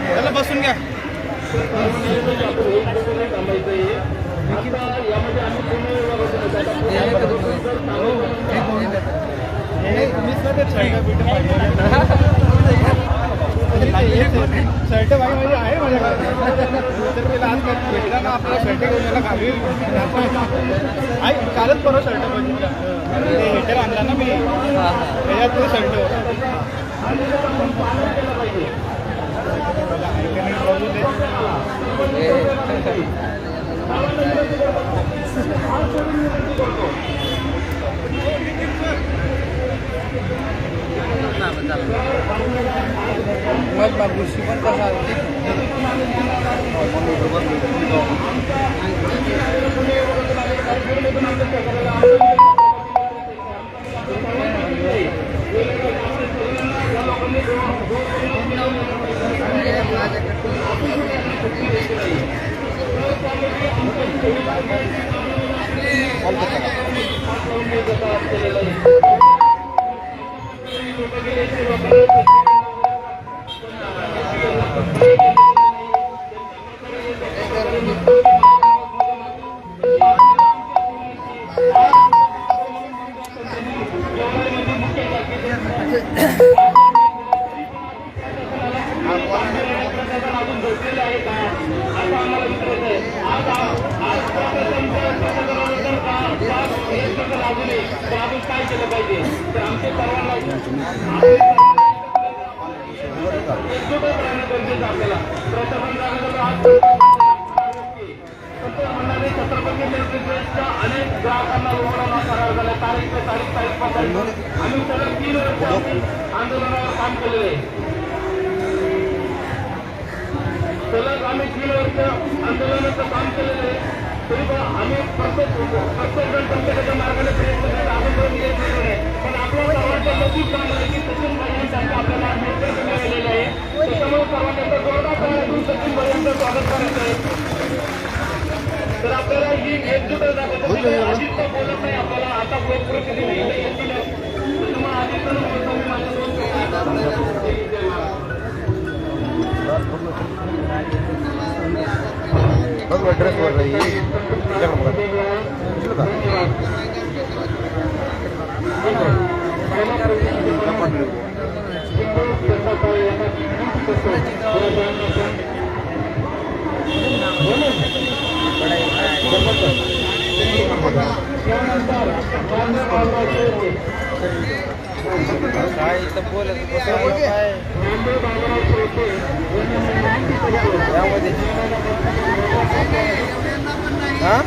त्याला बसून घ्या. शर्ट भाई म्हणजे आहे माझ्याकडे. तर तिला आज भेटला ना आपल्याला शर्ट घेऊन याला घालवी. कालच परवा शर्ट बघितला ते हेटर आणला ना मी त्याच्यात तो शर्ट मग बाबूशी पण कसा आम्ही 3 वर्ष आंदोलनाचं काम केलेलं आहे. तरी पण आम्ही प्रत्येक जण प्रत्येकाच्या मार्गाने प्रयत्न करत आजपर्यंत येत नाही. पण आपल्या सर्वांचं नक्कीच काम आहे की सचिन भाईंसारखं आपल्याला नेतृत्व मिळालेलं आहे. त्याच्यामुळे सर्वांचं जोरदार प्रयत्न सचिन भाईंचं स्वागत करायचं आहे. तर आपल्याला ही एकजूट दाखवतो. आदित्य बोलत नाही आपल्याला आता प्रतिनिधी येतील त्याच्यामुळे आदित्यनं बोलतो मी माझ्या बघ ड्रेस वर रही काय इथं बोलत यामध्ये हा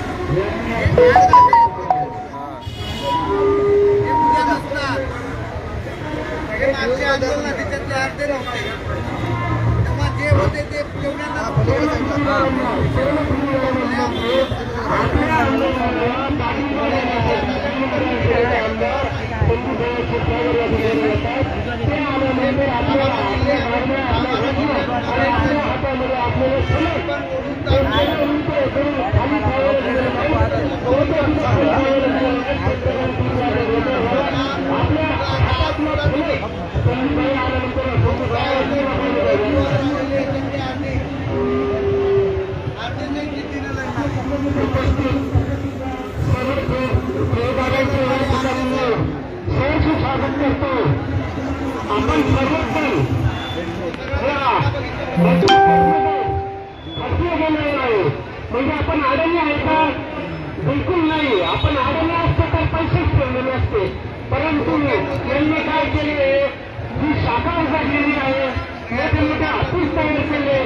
जे होते ते आपण सर्वजण म्हणजे आपण आडणी आहे का? बिलकुल नाही. आपण आडणी असतो तर पैसेच ठेवलेले असते. परंतु यांनी काय केले, जी शाखा उघडलेली आहे, मोठे मोठे ऑफिस तयार केले,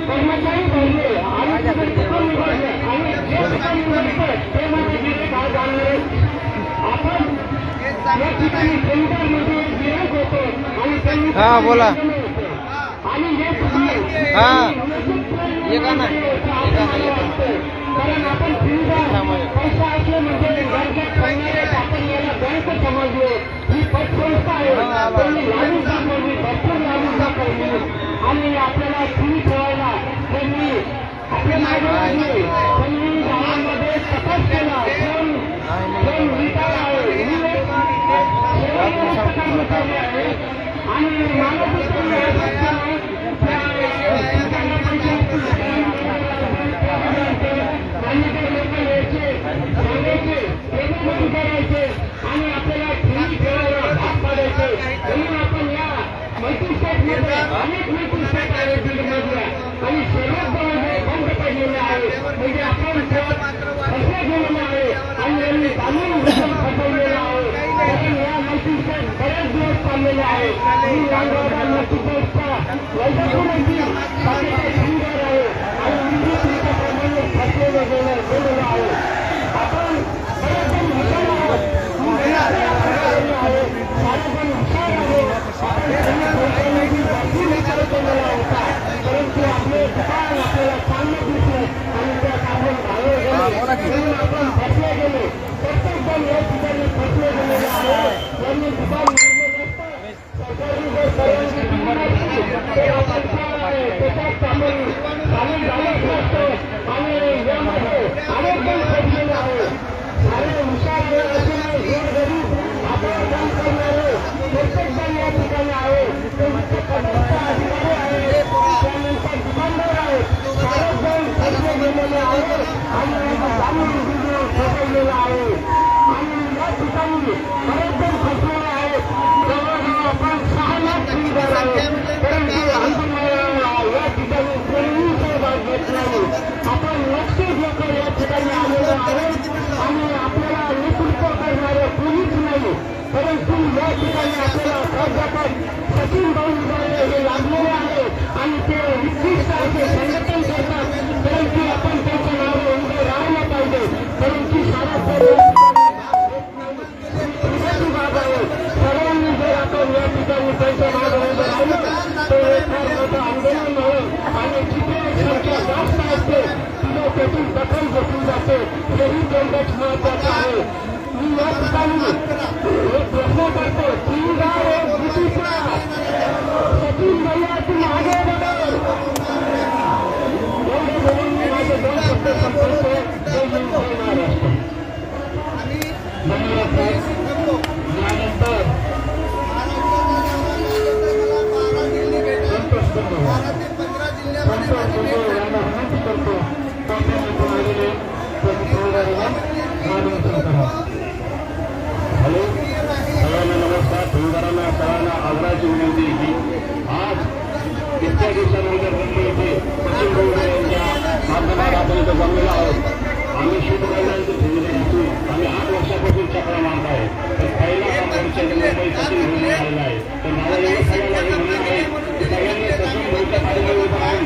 कर्मचारी भरले आणि ठिकाण निवडले आणि जे ठिकाण निवडतं ते म्हणजे काय जाणले. आपण या ठिकाणी सेंटरमध्ये गिराईक होतो आणि त्यांनी बोला आणि हे कारण आपण पैसा असले म्हणजे आपण याला बँक समजलो. ही पतसंस्था आहे. त्यांनी लागू दाखवली, भरपूर लागू दाखवली आणि आपल्याला फ्री ठेवायला त्यांनी आपल्या मागे लागले. त्यांनी गावांमध्ये तपास केला. कोण विकार आहे कर्मचारी आहे आणि करायचे आणि आपल्याला फ्री ठेवायला भाग पाडायचे. म्हणून आपण या मल्टीस्टेटमध्ये अनेक मल्टीस्टेट आहे बीडमधल्या आणि सर्वच बंद पडलेले आहे. म्हणजे आपण फसले गेलेले आहे आणि यांनी जाणून फसवलेलं आहे. कारण या मल्टीस्टेट बरेच दिवस चाललेले आहे. मी रांगवाडा मल्टीस्टेटचा वैद्यकीय शाखेचा सिंगर आहे आणि प्रमाणे फसलेलं गेलेलं आहे. आपण बरेच जण हुशार आहोत, सारेजण हुशार आहे. परंतु आपले दुकान आपल्याला चांगलं दिसलं आणि त्यात आपण बाहेर गेले आपण फसले गेले. प्रत्येक जण या ठिकाणी फसले गेलेले आहे. यांनी दुकान सरकारी जर परवानगी ते आपण त्याच्यात आपण सामील झालंच नसतं आणि यामध्ये अनेक जण फसलेले आहे. सारे हुशार गरीब आपल्याला काम करणारे प्रत्येक जण या ठिकाणी आहे. अधिकारी आहे, त्यानंतर दुकानदार आहे, सारेच जण फसले गेलेले आहे आणि जाणून फसवलेलं आहे. आणि या ठिकाणी बरेच जण फसलेले आहेत. जवळजवळ आपण 6 लाख खरेदीदार आहेत. परंतु या ठिकाणी कोणीही सहभाग घेत नाही. आपण लक्षच लोक या ठिकाणी आलेलो आहोत आणि आपल्याला नेतृत्व करणारे कोणीच नाही. परंतु या ठिकाणी आपल्याला प्राध्यापक सचिन भाऊ हे लागलेले आहे आणि ते उत्कृष्ट असे संघटन करतात. परंतु आपण त्यांच्या नावाने उभे राहायला पाहिजे. परंतु भाग आहे. सर्वांनी जर आपण या ठिकाणी त्यांच्या नावाने उभे राहिलं तर हे फार मोठं आंदोलन होईल आणि जिथे संख्या जास्त असते तिथे त्याची दखल घेतली जाते. हेही तेवढंच महत्वाचं आहे. मी या ठिकाणी एक प्रश्न करतो. सिंगार एक ब्रिटिशला सचिन भैया तुम आगे बढ़ो. एवढे बोलून मी माझे 2 शब्द संपवतो. जय हिंद जय महाराष्ट्र. धन्यवाद साहेब. यानंतर संतोष करतो यांना विनंती करतो कॉम्प्लिमेंटून आलेले मार्गदर्शन करा. हॅलो सगळ्यांना नमस्कार. ठेवीदारांना सगळ्यांना आग्रहाची विनंती की आज इतक्या दिवसानंतर मुंबई येथे सचिन गौडे यांच्या माध्यमात आपण इथं जमलेलो आहोत. आम्ही शुभकामनांची ठेवीदारांची आम्ही 8 वर्षापासून चक्र मारत आहे. तर पहिला मुंबई सचिन गौडे आलेला आहे. तर मला एवढं सगळ्यांना हे म्हणणं आहे की सगळ्यांनी सचिन गौडेच्या पाठीमागे उभं राहून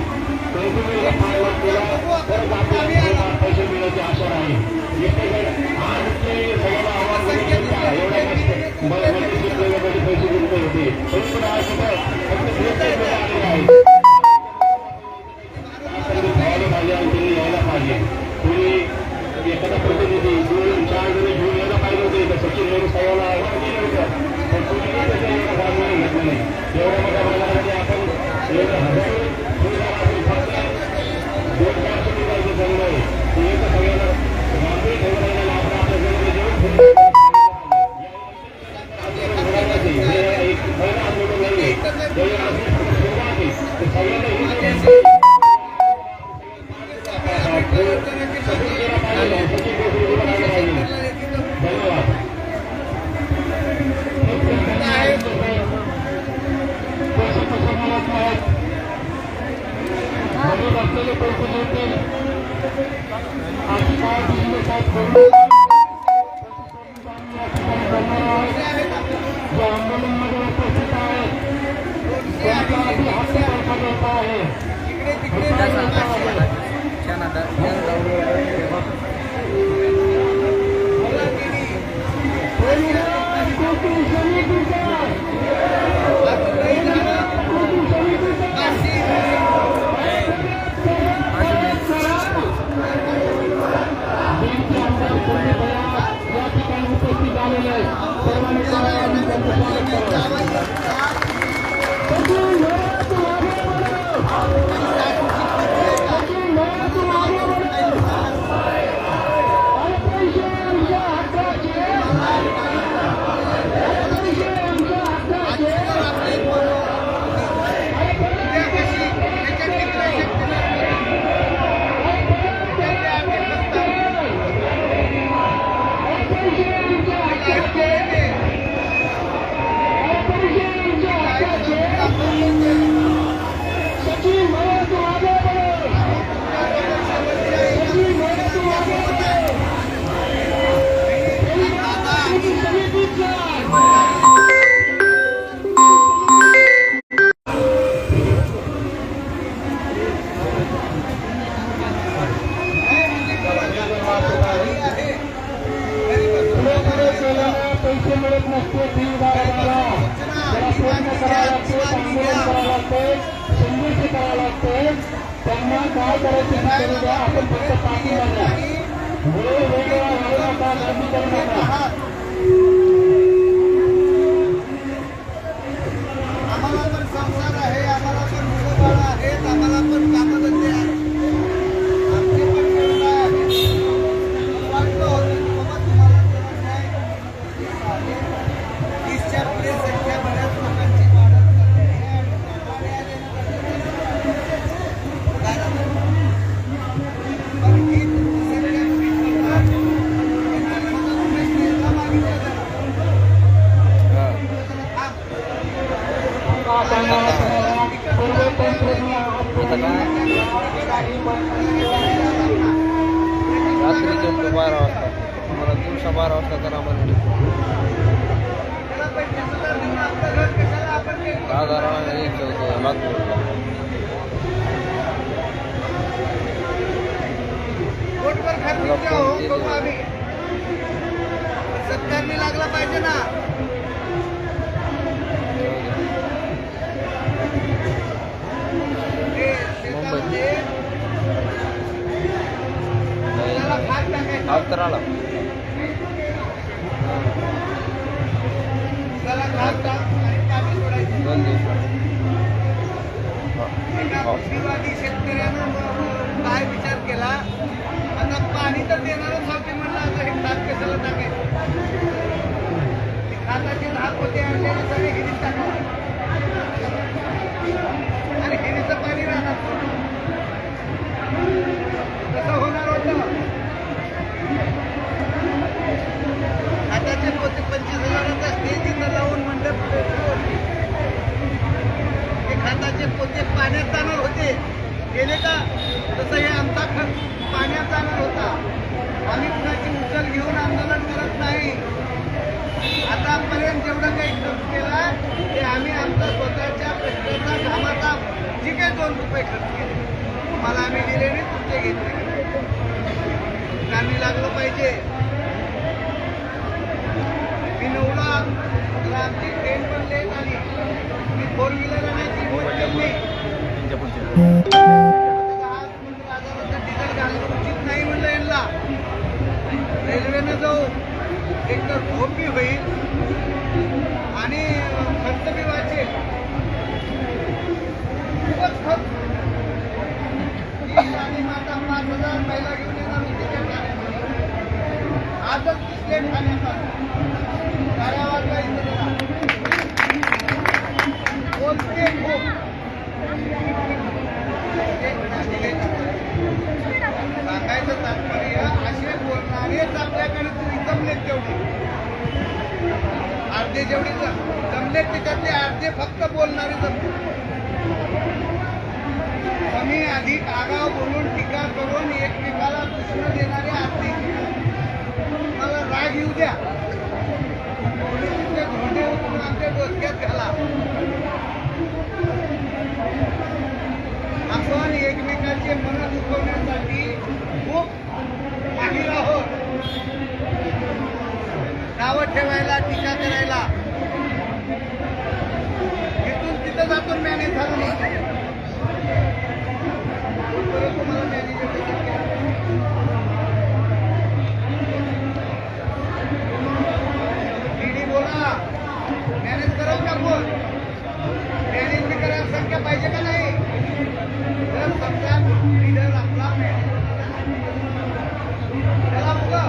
कंटिन्यूला पायवाट केला तरच आपल्याला पैसे मिळण्याची आशा राहील. आज ते सगळ्याला आवाज एवढा नसतं पैसे गुंतवले होते. परंतु आज फक्त आलेला आहे. खायला पाहिजे आणि त्यांनी यायला पाहिजे. तुम्ही एखादा प्रतिनिधी 2-4 जण घेऊन यायला पाहिजे होते. तर सचिन गौडे साहेबांना आव्हान केलं होतं पण तुम्ही त्याचा एवढा भाग नाही घेतला नाही. एवढ्या मोठ्या भागामध्ये आपण एवढं फक्त 2-4 सुविधांचं जमलं आहे. एक सगळ्यांना मागणी ठेवण्याला आपण आपल्या जवळ जेवण एक पहिला आंदोलन नाही आहे. सगळ्यांना धन्यवाद. असलेले पैसे मिळतील अशी काय जे आंदोलनमध्ये उपस्थित आहेत त्यांचा आधी हक्क पैसा देत आहे. या ठिकाणी उपस्थित झालेले सर्वांनी त्यांचं स्वागत करावं. त्यांना काय करायचं ते करू द्या. आपण फक्त पाठिंबा द्या. वेगवेगळ्या घालू नका, गर्दी करू नका. आम्हाला पण संसार आहे, आम्हाला पण मुलं बाळ आहेत, आम्हाला पण कामधंदे आहेत. आमचे पण व्यवसाय आहेत. वाटलं होतं की बाबा तुम्हाला जरा न्याय आहे. 30च्या पुढे संख्या बऱ्याच लोकांची वाढत चालली आहे आणि त्यांना न्याय देणं गरजेचं आहे. पण ही संख्या कमी करणार. त्यांना 1,000 रुपये स्टेजला मागितलं जाणार. रात्री जमतो 12 वाजता, मला दिवसा 12 वाजता करा म्हणजे त्याला 25,000 देऊन आपलं घर कशाला आपण केलं? 10,000 यायचं होतं लातूरला. पोटभर खात द्या हो, बघू आम्ही. सरकारने लागला पाहिजे ना. हे शेतामध्ये त्याला खात टाकायचं. आज तर आला त्याला खात टाक आणि पाणी सोडायचं. 2 दिवसात. एका बुद्धिवादी शेतकऱ्यानं काय विचार केला, आता पाणी तर देणारच होते म्हणलं, आता हे खात कशाला टाकायचं. ते खाताचे 10 पोते आणलेले सगळे हिरीत टाकावे आणि हिरीचं पाणी राहणार. कसं होणार होतं? खात्याचे पोते 25,000 असते, तिथं लावून मंडप हे खाताचे पोते पाण्यात जाणार होते. गेले का? तसं हे आमचा खर्च पाण्यात जाणार होता. आम्ही कुणाची उचल घेऊन आंदोलन करत नाही. आतापर्यंत जेवढं काही खर्च केला ते आम्ही आमचा स्वतःच्या कष्टाचा घामाचा जे काही 2 रुपये खर्च केले तुम्हाला आम्ही दिले नाही, तुमचे घेतले. आम्ही लागलं पाहिजे. मी 9ला तर आमची ट्रेन पण लेट आली. मी 4 व्हीलर आणायची होत केली. डिझेल घालणं उचित नाही म्हणलं यांना. रेल्वेनं जाऊ एक तर झोप बी होईल आणि खर्च बी वाचेल. खूपच खर्च. आणि माता 5,000 महिला घेऊन येणार होती त्या गाड्यामध्ये. आजच दिसले ठाण्यात गाड्या वाजवायचं बोलते खूप. सांगायचं तात्पर्य असे बोलणारेच आपल्याकडे तुम्ही जमलेत तेवढे. अर्धे जेवढे जमलेत त्याच्यातले अर्धे फक्त बोलणारे जमले. कमी अधिक आगाव बोलून टीका करून एकमेकाला दुष्ण देणारे अर्धे. मला राग येऊ द्या, तुम्ही तुमचे धोंडे उचलून आमच्या डोक्यात घाला. आपण एकमेकांचे मन दुखवण्यासाठी खूप माहीर आहोत. नावं ठेवायला, टीका करायला. इथून तिथं जातो मॅनेज झालं नाही. तुम्हाला मॅनेजर डीडी बोला, मॅनेज करेल का कोण? मॅनेज बी करायला संख्या पाहिजे का नाही? जर समजा लीडर आपला त्याला बघा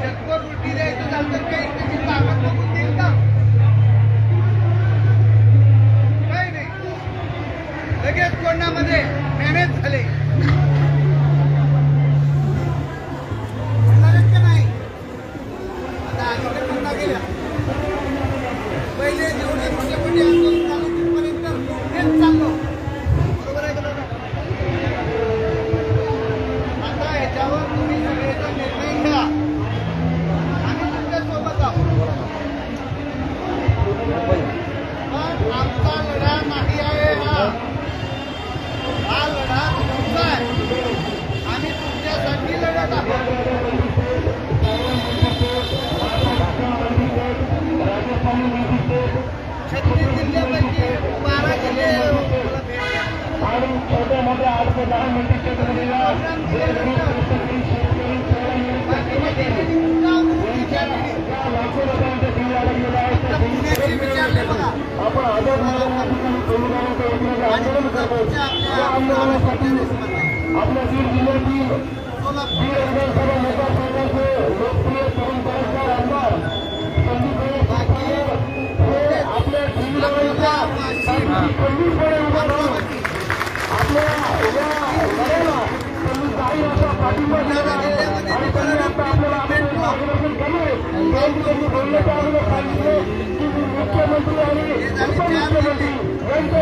चक्कर उलटी द्यायचं झालं तर काही त्याची ताकद बघून देईल का? काही नाही. लगेच कोणामध्ये मॅनेज झाले. का नाही? आता अलीकडे पुन्हा गेल्या. पहिले जेवढे मोठे मोठे आंदोलन चालू तिथपर्यंत हेच चाललो. बरोबर आहे का दादा? आता ह्याच्यावर तुम्ही सगळ्याचा निर्णय घ्या. आम्ही तुमच्या सोबत आहोत. पण आमचा लढा नाही आहे हा लढा तुमचा आहे. आम्ही तुमच्यासाठी लढत आहोत. छत्तीस जिल्ह्यापैकी 12 जिल्हे छोट्या मोठ्या दहा मिनिटं शेतकरीला गोरगरीब शेतकरी शेतकरी यांच्या ज्या लाखो लोकांचा जीव अडकलेला आहे त्या आपण आझाद मैदानाच्या ठिकाणी संविधानाच्या वतीने आंदोलन करतो. या आंदोलनासाठी आपल्या बीड जिल्ह्यातील बीड विधानसभा मतदारसंघाचे लोकप्रिय तरुण पुरस्कार आमदार संदीपभाई सातारे हे आपल्या जीवनाच्या खंबीरपणे उभा राहून आपल्या या लढ्याला त्यांनी काही असा पाठिंबा दिला आहे आणि त्यांनी आता आपल्याला आपण मार्गदर्शन केले. परंतु त्यांनी बोलण्याच्या अगोदर सांगितले की मी मुख्यमंत्री आणि उपमुख्यमंत्री यांच्या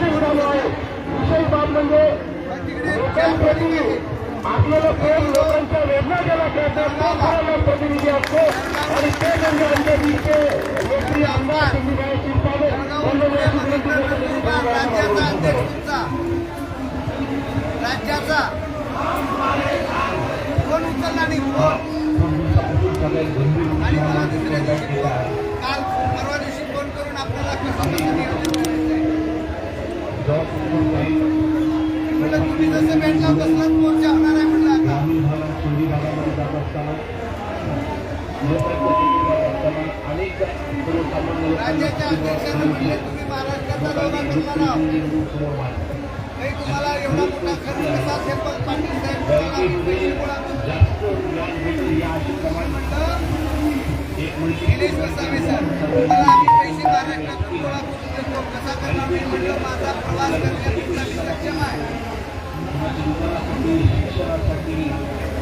विषय बाब म्हणजे लोकांप्रती आपल्याला प्रेम लोकांच्या वेदना ज्याला कळतात तो खरा लोकप्रतिनिधी असतो आणि ते म्हणजे आमच्या बीडचे लोकप्रिय आमदार संदीपभाई शिरसागर राज्याचा फोन उचलला नाही फोन आणि मला दुसऱ्या दिवशी काल परवा दिवशी फोन करून आपल्याला कसं नियोजन म्हटलं तुम्ही जसं भेटला बसलाच मोर्चा होणार आहे म्हटलं आता राज्याच्या अध्यक्षांनी म्हणले तुम्ही महाराष्ट्राचा दौरा करणार आहात काही तुम्हाला एवढा मोठा खर्च कसा असेल पण पाटील साहेब तुम्हाला आम्ही पैसे गोळा करतो निलेश वसावे सर तुम्हाला आम्ही पैसे महाराष्ट्रातून गोळा करून देतो कसा करणार मी म्हटलं माझा प्रवास करण्यासाठी सक्षम आहे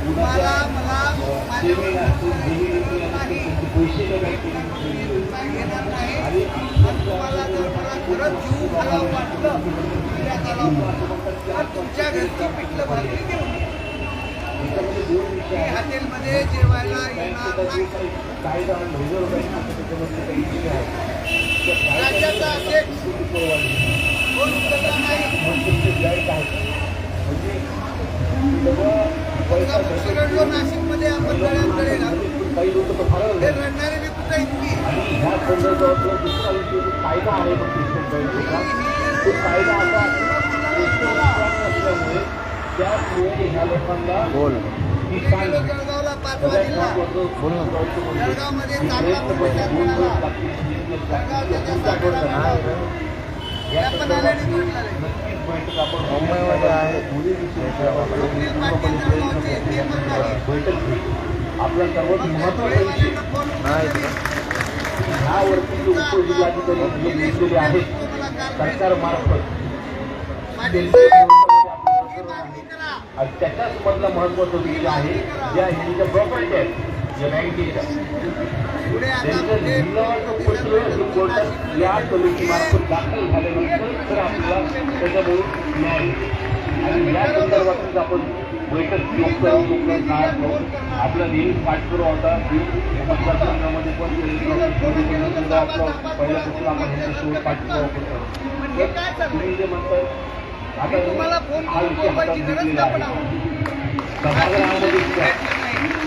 तुम्हाला मला माझ्या घेणार नाही पण तुम्हाला जर मला खरंच जीव घालावं वाटलं तर तुमच्या घरची पिठलं भाकरी घेऊन मी हॉटेलमध्ये जेवायला येणार नाही. राज्याचा अध्यक्ष कोण उचलला नाही जो नाशिकमध्ये आपण गळ्यांकडे हे रडणारे मी कुठे इतकी कायदा आहे तो कायदा आता त्यामुळे ह्या लोकांना जळगावला 5वा जिल्हा जळगावमध्ये चांगला प्रतिसाद मिळाला जळगावच्या त्या साखरेला या पण आल्याने म्हटलं मुंबईमध्ये आहे आपला सर्वात महत्वाचा ह्यावरती जे उपजिल्हाधिकारी नेमलेले आहेत सरकारमार्फत आणि त्याच्याच मधला महत्वाचा विषय आहे ज्या ह्यांच्या प्रॉपर्टी आहेत ज्या बँकेच्या त्यांचं जिल्ह्याचं पत्र हे कोर्टात या कमिटीमार्फत दाखल झाल्यानंतर तर आपल्याला त्याच्यामुळे न्याय आणि या संदर्भातच आपण बैठक लवकर काय आपला नेहमी पाठपुरा होता मतदारसंघामध्ये पण आपलं पहिल्यापासून आपण ह्यांच्यासोबत पाठपुरावा करतो तुम्ही जे म्हणतात आता तुम्हाला फोन हा विषय हातात घेतलेला आहे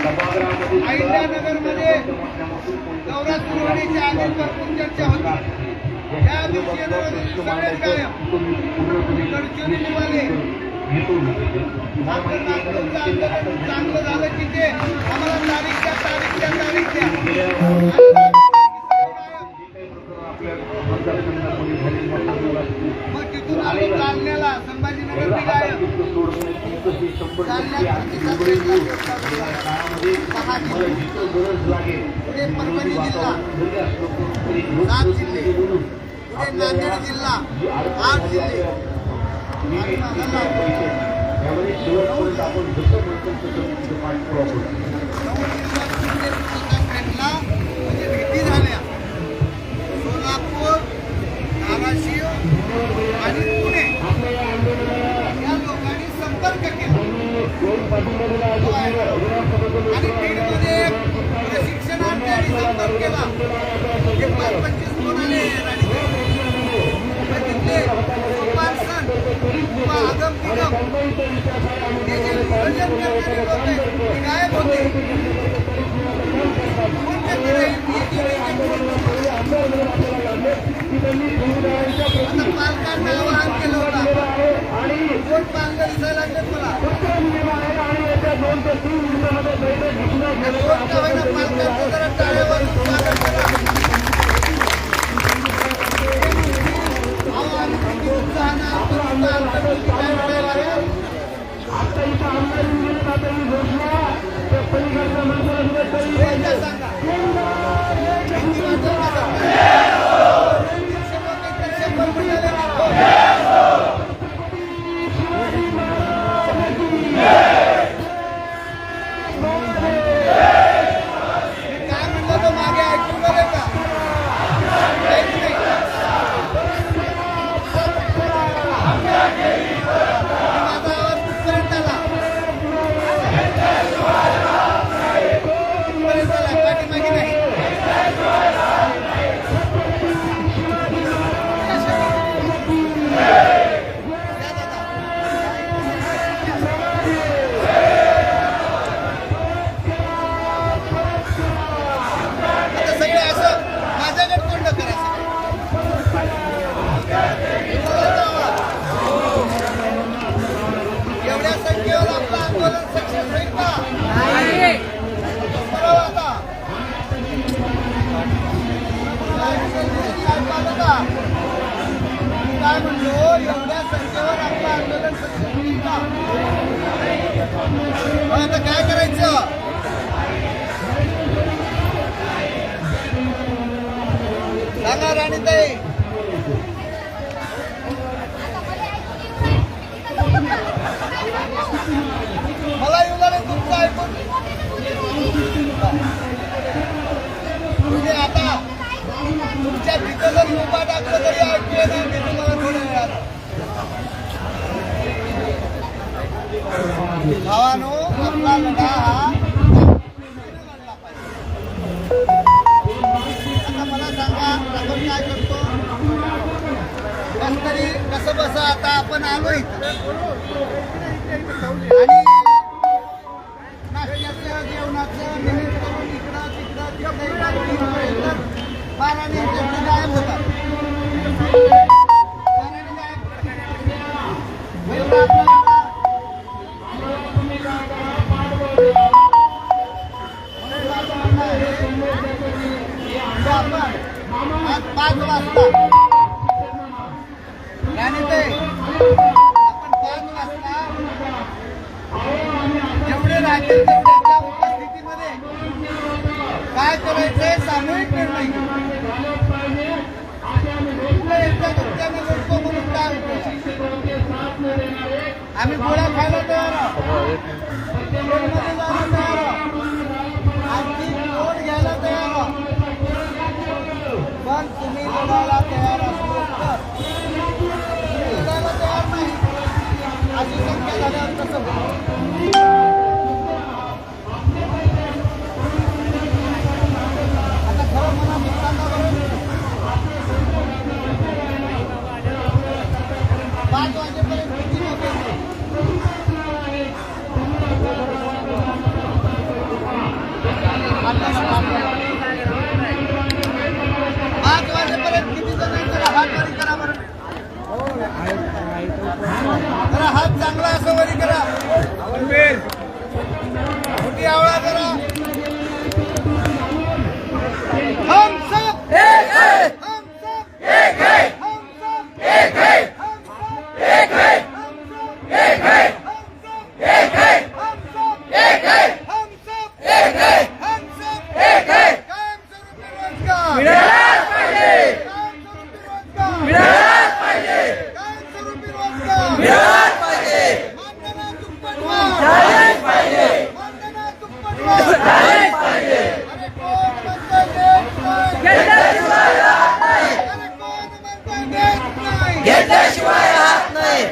सभागृहामध्ये अहिल्यानगरमध्ये दौरा सुरू होण्याच्या आधी भरपूर चर्चा होती त्या दिवशी सगळेच गायब गडचिरोलीवाले चांगलं झालं की ते आम्हाला तारीख द्या मग तिथून आम्ही जालन्याला संभाजीनगर गायब पुढे परभणी जिल्हा 7 जिल्हे पुढे नांदेड जिल्हा 8 जिल्हे त्यामध्ये शेवटपर्यंत आपण जसं म्हणतो तसं पाठपुरावा म्हणजे भेटी झाल्या सोलापूर धाराशिव आणि पुणे या लोकांनी संपर्क केला आणि बीडमध्ये प्रशिक्षणार्थी संपर्क केला 25 कोण आले तिथले गोपाल सण किंवा आगम निगम हे जे नियोजन करणारे मिटिंग होते ती गायब होते कोणत्यातरी आता पालकांना आवाहन केलं होतं कोण पालक दिसायला लागलेत मला कोण का होईना पालकांचं जरा टाळ्या वाजून स्वागत करा आवाहन किती उत्साहानं आता इथं आमदार गेले आता ही घोषणा त्या पलीकडच्या माणसाला एकदा सांगा किती वाजता शंभर मिळाले काय म्हणलं तर मागे ऐकून गेले का ऐकू नाही माझा आवाज कुठपर्यंत आला कुठपर्यंत आला पाठीमागे नाही आता सगळे असं माझ्याकडे तोंड करायचं एवढ्या संख्येवर आपलं आंदोलन सक्सेस होईल का बरोबर आता काय म्हणलो एवढ्या संख्येवर आपलं आंदोलन सक्सेस होईल का आता काय करायचं सांगा राणीताई मला येऊ लागेल तुमचं ऐकून म्हणजे आता तुमच्या तिथं जर उभा टाकलं तरी ऐकू येणार मी तुम्हाला थोड्या वेळात भावानो आपला लढा हा लढला पाहिजे आता मला सांगा आपण काय करतो कस तरी कसं बस आता आपण आलो इथं आणि नाश्त्याचं जेवणाचं निमित्त करून इकडं तिकडं तिकडं बारा नेमके गायब होतात आज 5 वाजता राणीताई आपण 5 वाजता जेवढे राहतील तेवढ्याच्या उपस्थितीमध्ये काय करायचंय सामूहिक निर्णय एकदा दुःखाने लोटतो म्हणून काय होतं आम्ही गोळ्या खायला तयार आहोत ट्रेनमध्ये जायला तयार आहोत आणखी लोट घ्यायला तयार आहोत पण तुम्ही लढायला तयार असलो तर लढायला तयार नाही अशी संख्या झाल्यावर कसं होईल आता खरं म्हणा मित्रांना बरं 5 वाजेपर्यंत किती होते 5 वाजेपर्यंत किती जणांचा हात वरी करा बरं जरा हात चांगला असं वरी करा मोठी आवळा करा हम सब एक है हम सब एक है हम सब एक है हम सब एक है हम सब एक है हम सब एक है हम सब एक है हम सब एक है हम सब एक है कायमस्वरूपी रोजगार मिळाला पाहिजे कायमस्वरूपी रोजगार मिळाला पाहिजे कायमस्वरूपी रोजगार मिळाला पाहिजे मानधना दुप्पट वाढ झाली पाहिजे मानधना दुप्पट वाढ झाली पाहिजे अरे कोण म्हणतंय देत नाही घेतल्याशिवाय राहत नाही अरे कोण म्हणतंय देत नाही घेतल्याशिवाय राहत नाही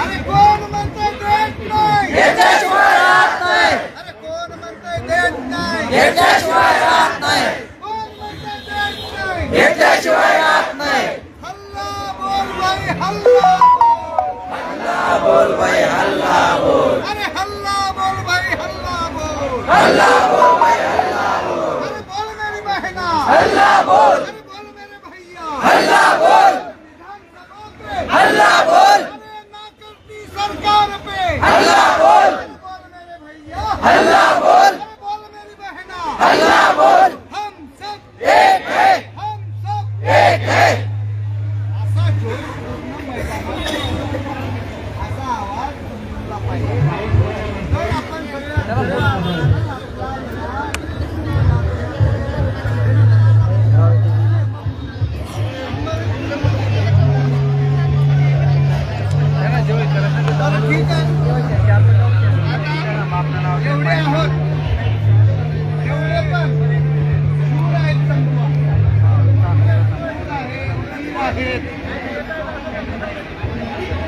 अरे कोण म्हणतंय देत नाही घेतल्याशिवाय राहत नाही अरे कोण म्हणतंय देत नाही घेतल्याशिवाय राहत नाही कोण म्हणतंय देत नाही घेतल्याशिवाय राहत नाही हल्ला हम सब एक है, हम सब एक है. असा जोश पूर्ण मैदानात असा आवाज उठला पाहिजे. तर आपण ठीक आहे. एवढे आहोत, एवढे पण शूर आहेत, आहेत.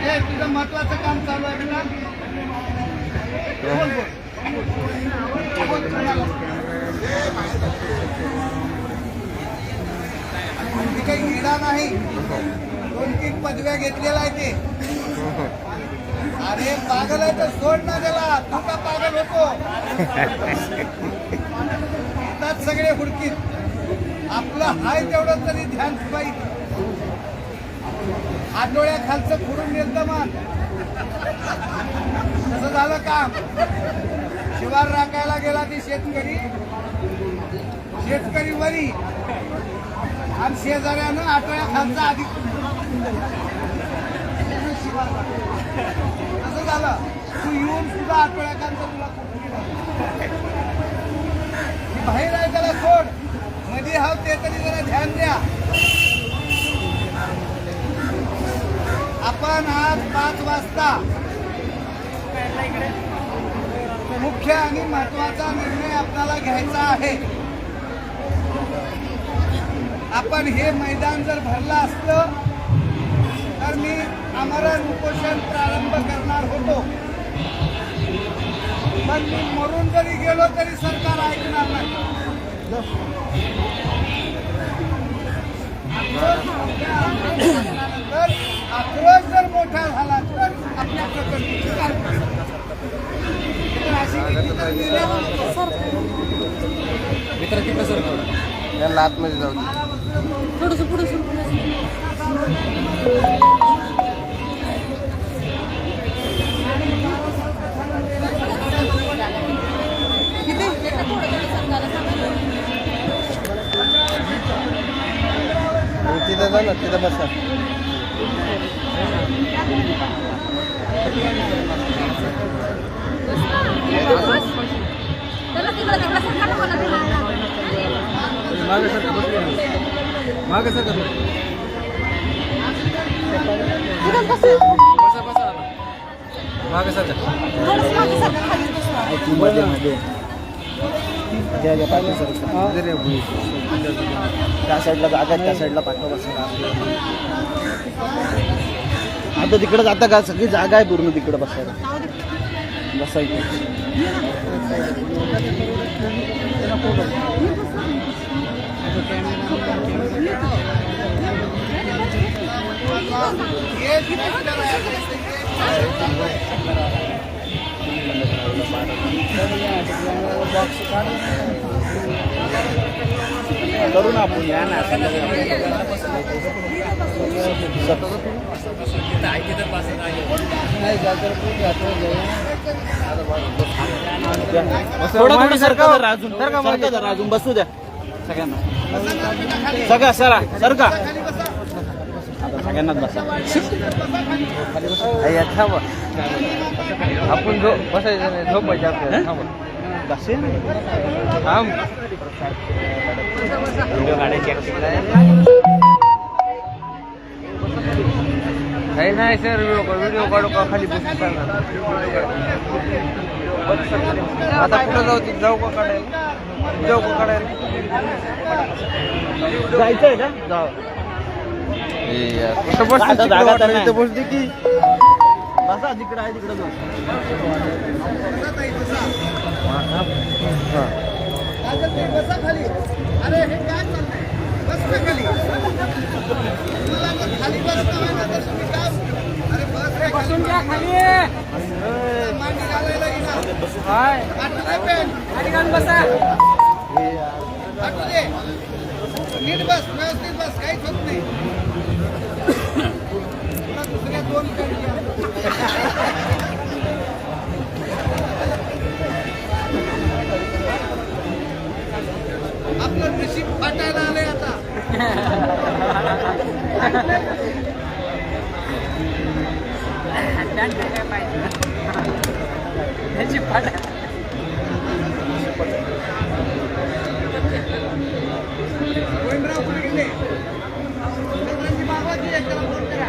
हे तुझं महत्वाचं काम चालू आहे बेटा. बोल बोल कोणाला? ती काही क्रीडा नाही. 2-3 पदव्या घेतलेल्या आहे ते. अरे पागल आहे तर सोड ना त्याला. तू का पागल होतो? येतात सगळे हुडकीत. आपलं हाय तेवढं तरी ध्यान पाहिजे. हातोळ्या खालचं खुडून येतं मन. तसं झालं काम. शिवार राखायला गेला ती शेतकरी वरी आणि शेजाऱ्यानं आठवड्या खालचा आधी तसं झालं. तू येऊन सुद्धा आठवड्या खालचा तुला बाहेर आहे त्याला सोड. मध्ये हाव ते तरी जरा ध्यान द्या. आपण आज 5 वाजता मुख्य आणि महत्वाचा निर्णय आपल्याला घ्यायचा आहे. आपण हे मैदान जर भरलं असतं तर मी आमरण उपोषण प्रारंभ करणार होतो. पण मी मरून जरी गेलो तरी सरकार ऐकणार नाही. आक्रोश जर मोठा झाला तर आपल्या प्रकृतीची काळजी. त्यांना आतमध्ये जाऊ दे. थोडंसं पुढे तिथं जा ना, तिथं बसा. मागे सर त्या साईडला जागा, त्या साईडला पाठवा बसा. आता तिकडे जाता का? सगळी जागा आहे पूर्ण तिकडे बसायला. बसायचं करू ना आपण. या ना थोडं सरका अजून बसू द्या सगळ्यांना. सगळ्या सरका सगळ्यांनाच बसा. आपण बसायचं नाही, झोपायचं आपल्याला. व्हिडिओ काही नाही सर. व्हिडिओ काढू का? खाली बसून चालणार. आता कुठं जाऊ का काढायला? जाऊ का काढायला? जायचंय का? जाऊ. जागा बसली की बसा. जिकडं आहे तिकडं जाऊ. बसा खाली. अरे हे काय चाललंय? बस ना खाली. खाली बसता ना तर तुम्ही काय? अरे बस रे, बसून घ्या खाली. मांडी घालायला बसा. नीट बस, व्यवस्थित बस. काहीच होत नाही. दुसऱ्या 2 कडे आपलं नशीब फाटायला आलंय आता. काय पाहिजे त्याची फाट गोविंदराव पुढे गेले. सगळ्यांची मागवायची आहे, त्याला फोन करा.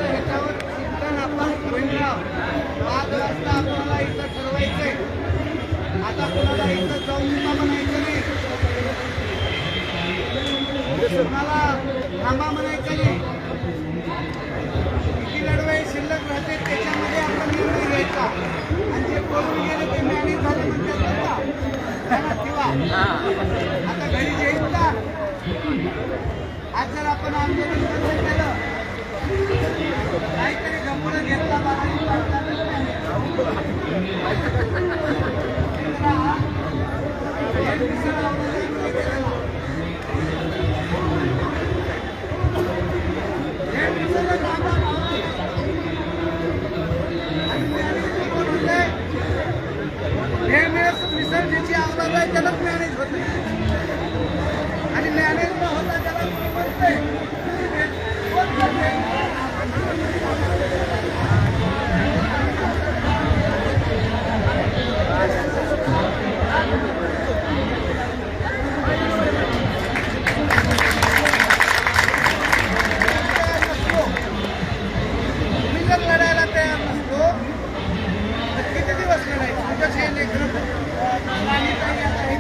ह्याच्यावर चिंतन आपण गोविंदराव 5 वाजता आपल्याला इथं ठरवायचंय. आता कोणाला इथं जाऊन नका म्हणायचं नाही, कोणाला थांबा म्हणायचं नाही. किती लढवई शिल्लक राहते त्याच्यामध्ये आपण निर्णय घ्यायचा. आणि जे बोलून गेले ते मॅनेज झाले म्हणतात बघा, ध्यानात ठेवा. आता घरी जाईल का? आज जर आपण आंदोलन बंद केलं, काहीतरी गंभीर घेतला बाजूला काढला विसर्जनची आवाज आहे त्यालाच मॅनेज होत आणि मॅनेज न होता त्याला म्हणतंय तुम्ही जर लढायला तयार नसतो तर किती दिवस लढायचं? तुझ्याच हे लेकरं आणि काही आता हे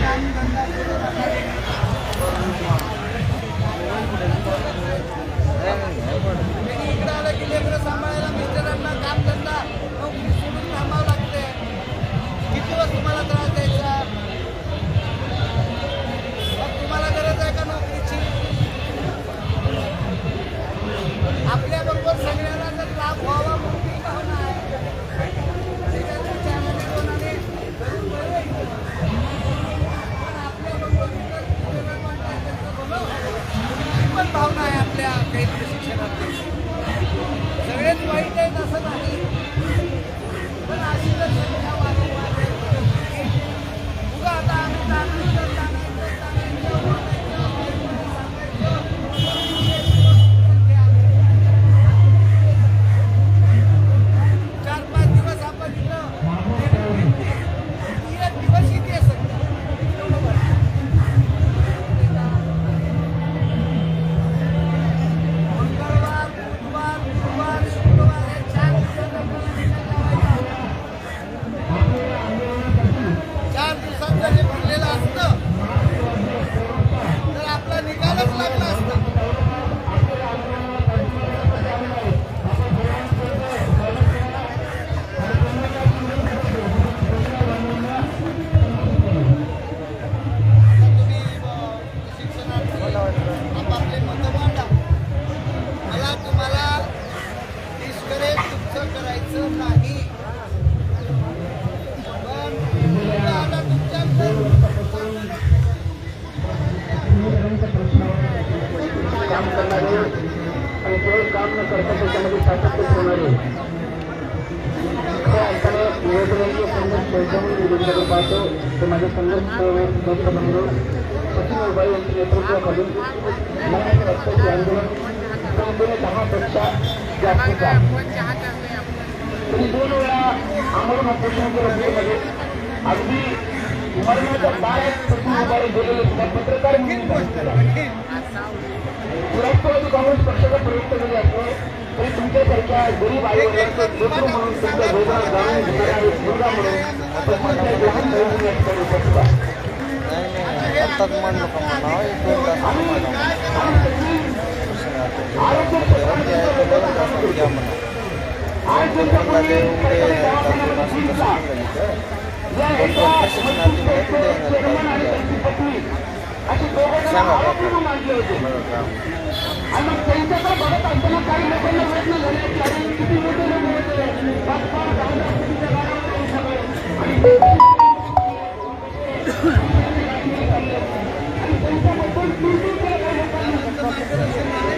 कामधंदा इकडे आलं की लेकरं सांभाळायला मिस्टरांना कामधंदा नोकरी सोडून थांबावं लागते. किती दिवस तुम्हाला त्रास द्यायचा? मग तुम्हाला गरज आहे का नोकरीची? आपल्याबरोबर सगळ्यांना जर लाभ व्हावा म्हणून ती भावना आहे. आणि त्यांच्या चॅनलने कोणाने गरज पडेल. पण आपल्याबरोबर इतर कुणाला वाटतं त्यांचं भलं. ही पण भावना आहे आपल्या काही प्रशिक्षणातली. सगळेच वाईट आहेत असं नाही, पण अशी जर संख्या वाढत उगा आता आम्ही सांगायचं 4-5 दिवस आपण इथं एक दिवस इथे सगळं मंगळवार, बुधवार, गुरुवार, शुक्रवार हे 4 दिवसात आपल्याला निकाल लावायचा. 4 दिवसात जर हे भरलेलं असतं तर आपला निकालच लागला असता. आपापले मतं मांडा. मला तुम्हाला डिस्करेज तुमचं करायचं नाही, पण आता काम करणारे आणि केवळ काम न करता त्याच्यामध्ये सातत्य ठेवणारे त्या अर्थाने नियोजनाचे संघर्ष पोहोचवून नियोजन पाहतो. ते माझे संघर्ष बंधू सचिन उभाई यांच्या नेतृत्वाखाली मराठी रक्ताचे आंदोलन संपूर्ण 10पेक्षा जास्त तरी 2 वेळा आंदोलन उपोषण केलं. अगदी मरणाच्या दारात सचिन उभाई गेलेले पत्रकार राष्ट्रवादी काँग्रेस पक्षाचा प्रयुक्त केले असतो तरी तुमच्यासारख्या गरीब आईवडिलांचं लेकरू म्हणून तुमच्या वेदना जाणून घेणारा एक मुलगा म्हणून आपण माझ्या लहान बहिणी या ठिकाणी उपस्थित आहे. आज तुमच्यापूर्वी सरकारी दवाखान्यामध्ये जिंकला या एका चेअरमन आणि त्यांची पत्नी अशी दोघं आरोपीनं मांडले होते. आणि मग त्यांच्याकडे बघत असताना काही लोकांना प्रश्न झाले की अरे किती मोठे लोक होते 5-5 10 कोटीच्या गाड्यावर सगळे आणि त्यांच्याबद्दल मार्गदर्शन